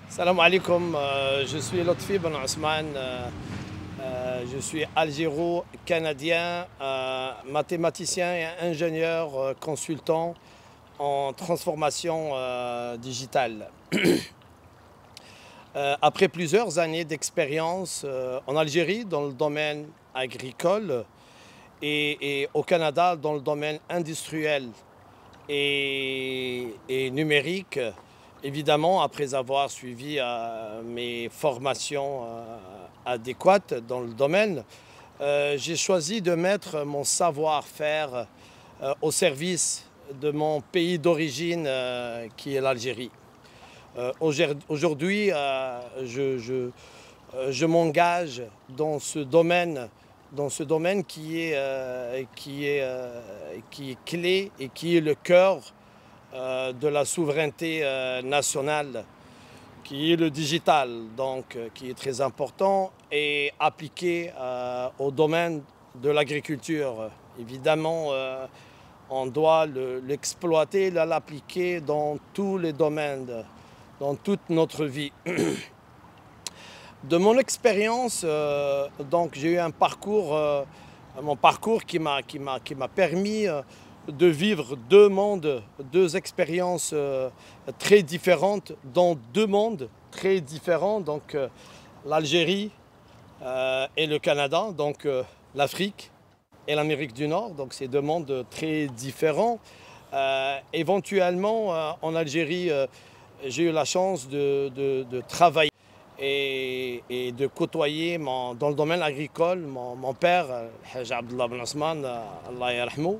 Salam alaikum, je suis Lotfi Ben Ousmane, je suis algéro-canadien, mathématicien et ingénieur consultant en transformation digitale. Après plusieurs années d'expérience en Algérie dans le domaine agricole et au Canada dans le domaine industriel et numérique, évidemment, après avoir suivi mes formations adéquates dans le domaine, j'ai choisi de mettre mon savoir-faire au service de mon pays d'origine qui est l'Algérie. Aujourd'hui, je m'engage dans ce domaine qui est clé et qui est le cœur de la souveraineté nationale, qui est le digital, donc qui est très important et appliqué au domaine de l'agriculture. Évidemment, on doit l'exploiter, l'appliquer dans tous les domaines, dans toute notre vie. De mon expérience, donc j'ai eu un parcours, mon parcours qui m'a permis de vivre deux mondes, deux expériences très différentes dans deux mondes très différents, donc l'Algérie et le Canada, donc l'Afrique et l'Amérique du Nord, donc c'est deux mondes très différents. Éventuellement, en Algérie, j'ai eu la chance de travailler et de côtoyer dans le domaine agricole mon père, Haj Abdullah Ben Ousmane, Allah yarhamou.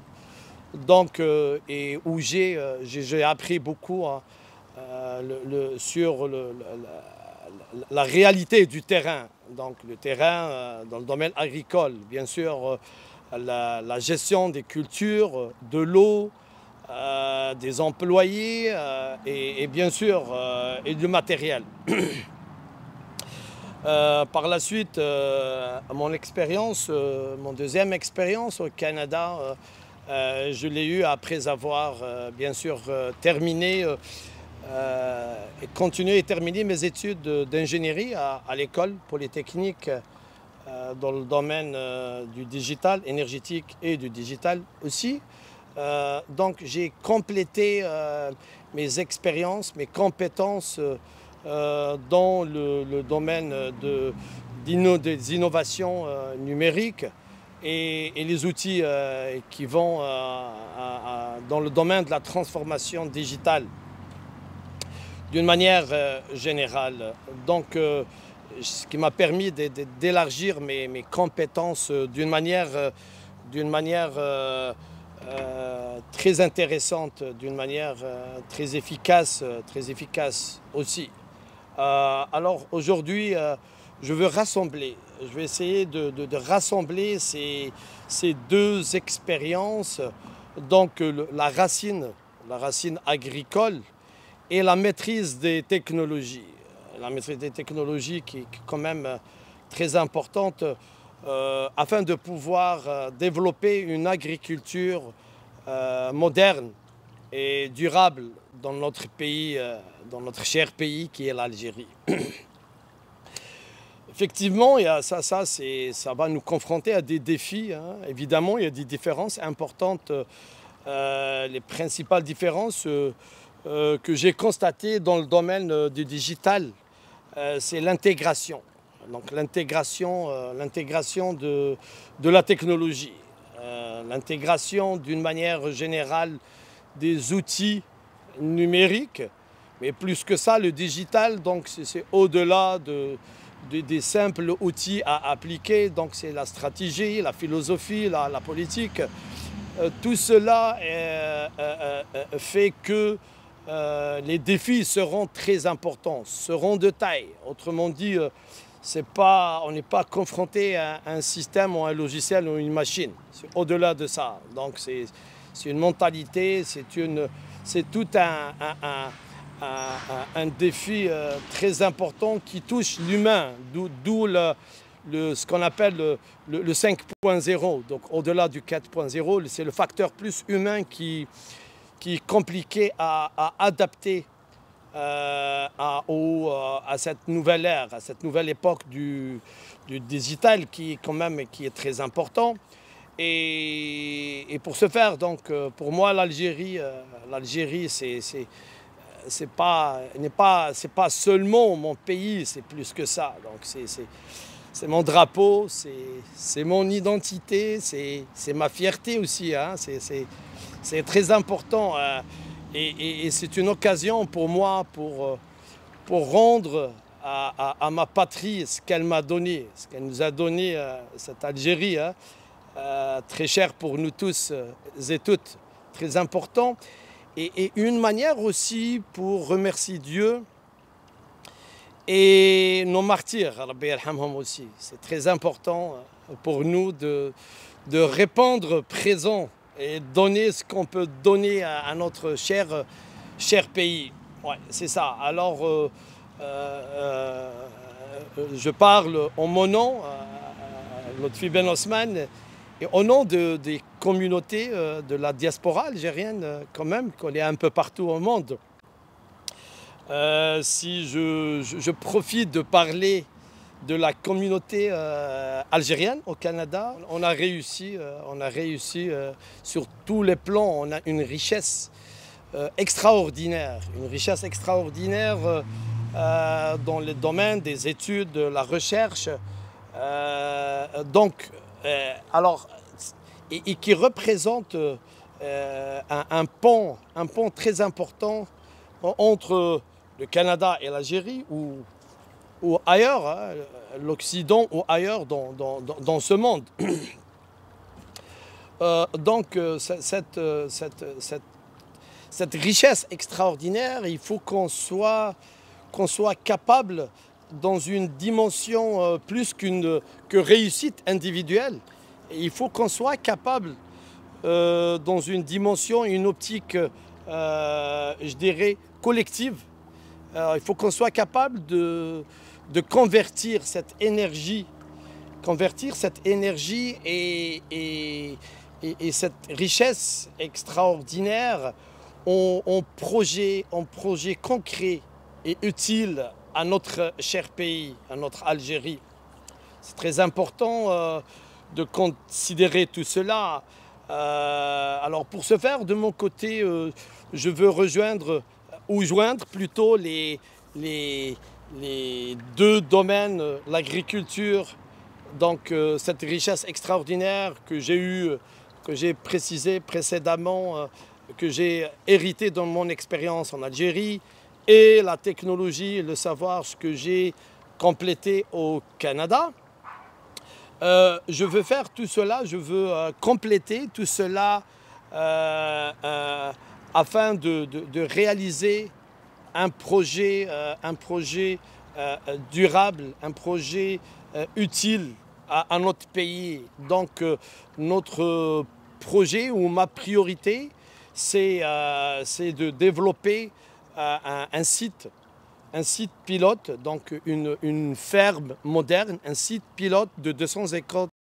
Donc, et où j'ai appris beaucoup sur la réalité du terrain. Donc le terrain dans le domaine agricole, bien sûr, la gestion des cultures, de l'eau, des employés et bien sûr et du matériel. Par la suite, mon expérience, mon deuxième expérience au Canada, je l'ai eu après avoir bien sûr terminé et continué et terminé mes études d'ingénierie à l'école polytechnique dans le domaine du digital, énergétique et du digital aussi. Donc j'ai complété mes expériences, mes compétences dans le domaine des innovations numériques et les outils qui vont dans le domaine de la transformation digitale d'une manière générale. Donc, ce qui m'a permis d'élargir mes compétences d'une manière très intéressante, d'une manière très efficace aussi. Alors aujourd'hui, je veux essayer de rassembler ces deux expériences, donc la racine agricole et la maîtrise des technologies. La maîtrise des technologies qui est quand même très importante afin de pouvoir développer une agriculture moderne et durable dans notre pays, dans notre cher pays qui est l'Algérie. Effectivement, ça va nous confronter à des défis. Hein. Évidemment, il y a des différences importantes. Les principales différences que j'ai constatées dans le domaine du digital, c'est l'intégration. Donc l'intégration de la technologie, l'intégration d'une manière générale des outils numériques, mais plus que ça, le digital, donc c'est au-delà des simples outils à appliquer, donc c'est la stratégie, la philosophie, la politique. Tout cela fait que les défis seront très importants, seront de taille. Autrement dit, on n'est pas confronté à un système ou un logiciel ou une machine. C'est au-delà de ça. Donc c'est une mentalité, c'est tout un défi très important qui touche l'humain, d'où ce qu'on appelle le 5.0. Donc au-delà du 4.0, c'est le facteur plus humain qui est compliqué à adapter à cette nouvelle ère, à cette nouvelle époque du digital qui est très important. Et pour ce faire, donc, pour moi, l'Algérie, c'est pas seulement mon pays, c'est plus que ça. Donc c'est mon drapeau, c'est mon identité, c'est ma fierté aussi. Hein. C'est très important et c'est une occasion pour moi pour rendre à ma patrie ce qu'elle m'a donné, ce qu'elle nous a donné, cette Algérie, hein, très chère pour nous tous et toutes, très important. Et une manière aussi pour remercier Dieu et nos martyrs, Rabbi yarhamhum aussi. C'est très important pour nous de répondre présent et donner ce qu'on peut donner à notre cher pays. Ouais, c'est ça. Alors, je parle en mon nom, Lotfi Ben Osman, et au nom des communautés de la diaspora algérienne, quand même, qu'on est un peu partout au monde. Si je profite de parler de la communauté algérienne au Canada, on a réussi sur tous les plans. On a une richesse extraordinaire, dans le domaine des études, de la recherche. Et qui représente un pont très important entre le Canada et l'Algérie ou ailleurs, hein, l'Occident ou ailleurs dans ce monde. Cette richesse extraordinaire, il faut qu'on soit capable dans une dimension plus que réussite individuelle. Il faut qu'on soit capable dans une dimension, une optique, je dirais, collective. Il faut qu'on soit capable de convertir cette énergie et cette richesse extraordinaire en projet concret et utile à notre cher pays, à notre Algérie. C'est très important de considérer tout cela. Alors pour ce faire, de mon côté, je veux joindre plutôt les deux domaines, l'agriculture, donc cette richesse extraordinaire que j'ai précisé précédemment, que j'ai hérité dans mon expérience en Algérie, et la technologie, le savoir, ce que j'ai complété au Canada. Je veux faire tout cela, je veux compléter tout cela afin de réaliser un projet durable, un projet utile à notre pays. Donc notre projet ou ma priorité, c'est de développer un site pilote, donc une ferme moderne, un site pilote de 200 écoles